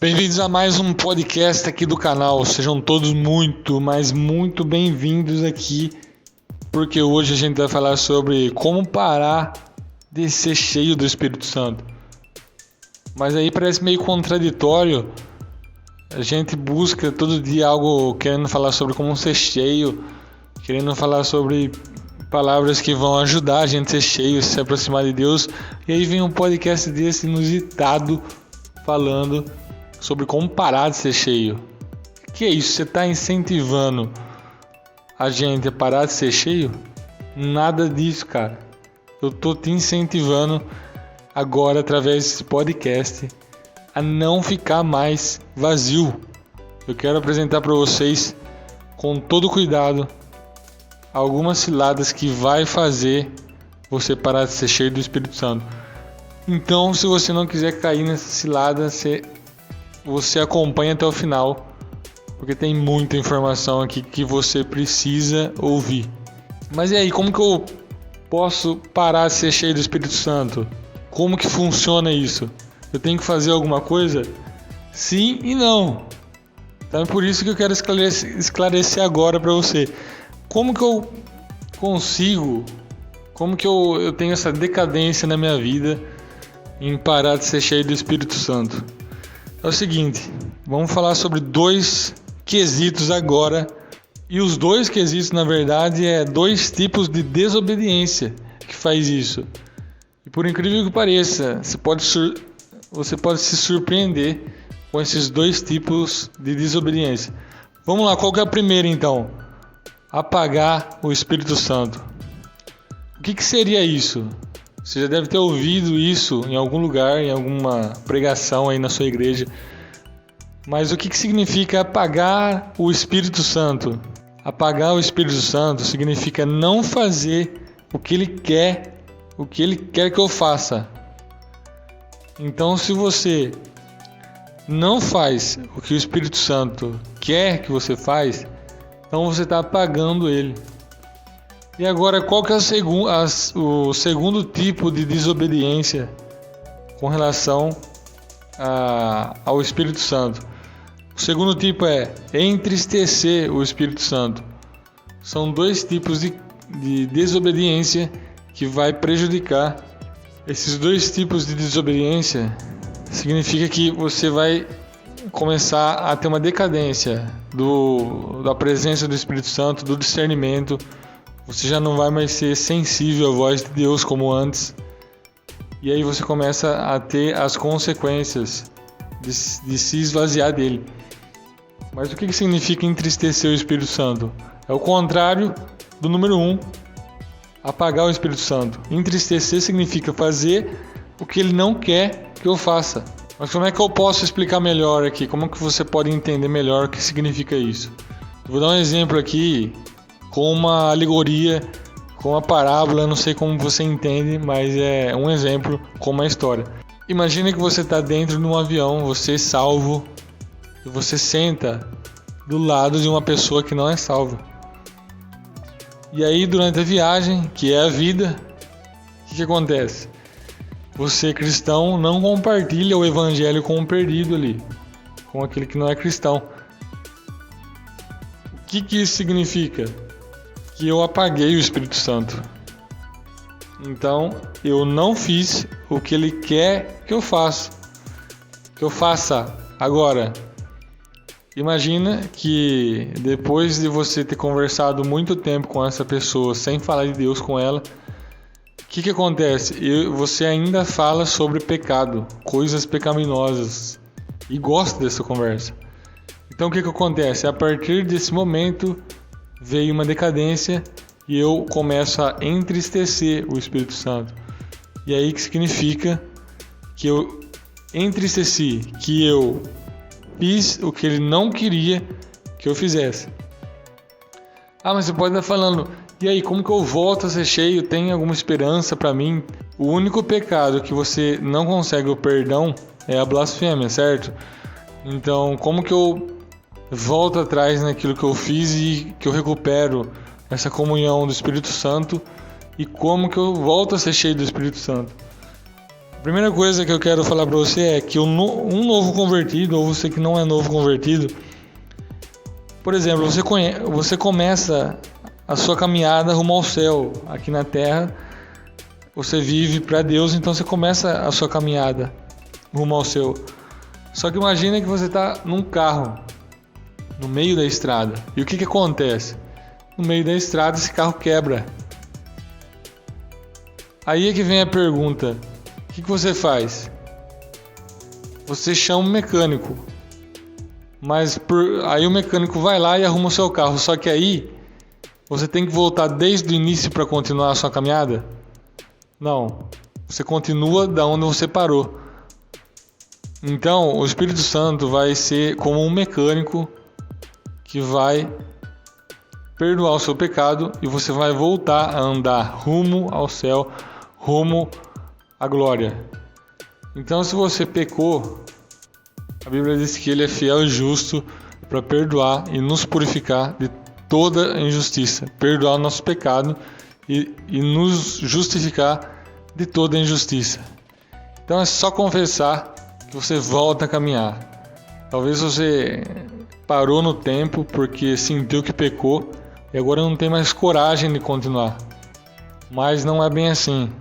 Bem-vindos a mais um podcast aqui do canal. Sejam todos muito, mas muito bem-vindos aqui, porque hoje a gente vai falar sobre como parar de ser cheio do Espírito Santo. Mas aí parece meio contraditório. A gente busca todo dia algo querendo falar sobre como ser cheio, querendo falar sobre palavras que vão ajudar a gente a ser cheio, a se aproximar de Deus. E aí vem um podcast desse inusitado falando sobre como parar de ser cheio. Que é isso? Você está incentivando a gente a parar de ser cheio? Nada disso, cara. Eu tô te incentivando agora, através desse podcast, a não ficar mais vazio. Eu quero apresentar para vocês, com todo cuidado, algumas ciladas que vai fazer você parar de ser cheio do Espírito Santo. Então, se você não quiser cair nessa cilada, você acompanha até o final, porque tem muita informação aqui que você precisa ouvir. Mas e aí, como que eu posso parar de ser cheio do Espírito Santo? Como que funciona isso? Eu tenho que fazer alguma coisa? Sim e não. Então é por isso que eu quero esclarecer agora para você. Como que eu consigo, como que eu tenho essa decadência na minha vida em parar de ser cheio do Espírito Santo? É o seguinte, vamos falar sobre dois quesitos agora. E os dois quesitos, na verdade, dois tipos de desobediência que faz isso. E por incrível que pareça, você pode se surpreender com esses dois tipos de desobediência. Vamos lá, qual que é a primeira então? Apagar o Espírito Santo. O que seria isso? Você já deve ter ouvido isso em algum lugar, em alguma pregação aí na sua igreja. Mas o que significa apagar o Espírito Santo? Apagar o Espírito Santo significa não fazer o que ele quer que eu faça. Então, se você não faz o que o Espírito Santo quer que você faça, então você está apagando ele. E agora, qual que é o segundo tipo de desobediência com relação ao Espírito Santo? O segundo tipo é entristecer o Espírito Santo. São dois tipos de desobediência que vai prejudicar. Esses dois tipos de desobediência significa que você vai começar a ter uma decadência da presença do Espírito Santo, do discernimento. Você já não vai mais ser sensível à voz de Deus como antes. E aí você começa a ter as consequências de se esvaziar dele. Mas o que significa entristecer o Espírito Santo? É o contrário do número 1, apagar o Espírito Santo. Entristecer significa fazer o que ele não quer que eu faça. Mas como é que eu posso explicar melhor aqui? Como que você pode entender melhor o que significa isso? Eu vou dar um exemplo aqui com uma alegoria, com uma parábola, não sei como você entende, mas é um exemplo com uma história. Imagina que você está dentro de um avião, você é salvo, e você senta do lado de uma pessoa que não é salva. E aí, durante a viagem, que é a vida, o que acontece? Você, cristão, não compartilha o evangelho com o perdido ali, com aquele que não é cristão. O que isso significa? Que eu apaguei o Espírito Santo. Então, eu não fiz o que ele quer que eu faça. Agora, imagina que depois de você ter conversado muito tempo com essa pessoa sem falar de Deus com ela, o que acontece? Você ainda fala sobre pecado, coisas pecaminosas, e gosta dessa conversa. Então o que acontece? A partir desse momento veio uma decadência e eu começo a entristecer o Espírito Santo. E aí que significa que eu entristeci, que eu fiz o que ele não queria que eu fizesse. Mas você pode estar falando, e aí, como que eu volto a ser cheio? Tem alguma esperança para mim? O único pecado que você não consegue o perdão é a blasfêmia, certo? Então, como que eu volto atrás naquilo que eu fiz e que eu recupero essa comunhão do Espírito Santo? E como que eu volto a ser cheio do Espírito Santo? A primeira coisa que eu quero falar para você é que um novo convertido, ou você que não é novo convertido, por exemplo, você começa a sua caminhada rumo ao céu. Aqui na terra, você vive para Deus, então você começa a sua caminhada rumo ao céu. Só que imagina que você está num carro, no meio da estrada. E o que acontece? No meio da estrada, esse carro quebra. Aí é que vem a pergunta: o que você faz? Você chama um mecânico, mas aí o mecânico vai lá e arruma o seu carro. Só que aí você tem que voltar desde o início para continuar a sua caminhada? Não, você continua da onde você parou. Então o Espírito Santo vai ser como um mecânico que vai perdoar o seu pecado e você vai voltar a andar rumo ao céu, rumo à glória. Então, se você pecou, a Bíblia diz que Ele é fiel e justo para perdoar e nos purificar de toda injustiça, perdoar o nosso pecado e nos justificar de toda injustiça. Então é só confessar que você volta a caminhar. Talvez você parou no tempo porque sentiu que pecou e agora não tem mais coragem de continuar. Mas não é bem assim.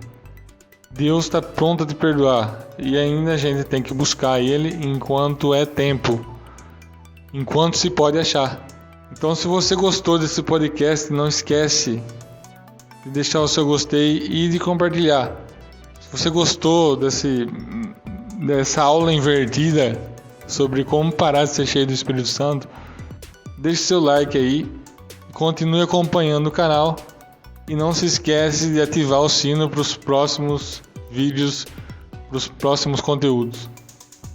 Deus está pronto a te perdoar e ainda a gente tem que buscar Ele enquanto é tempo, enquanto se pode achar. Então, se você gostou desse podcast, não esquece de deixar o seu gostei e de compartilhar. Se você gostou dessa aula invertida sobre como parar de ser cheio do Espírito Santo, deixe seu like aí, continue acompanhando o canal. E não se esquece de ativar o sino para os próximos vídeos, para os próximos conteúdos.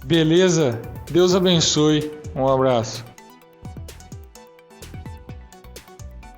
Beleza? Deus abençoe. Um abraço.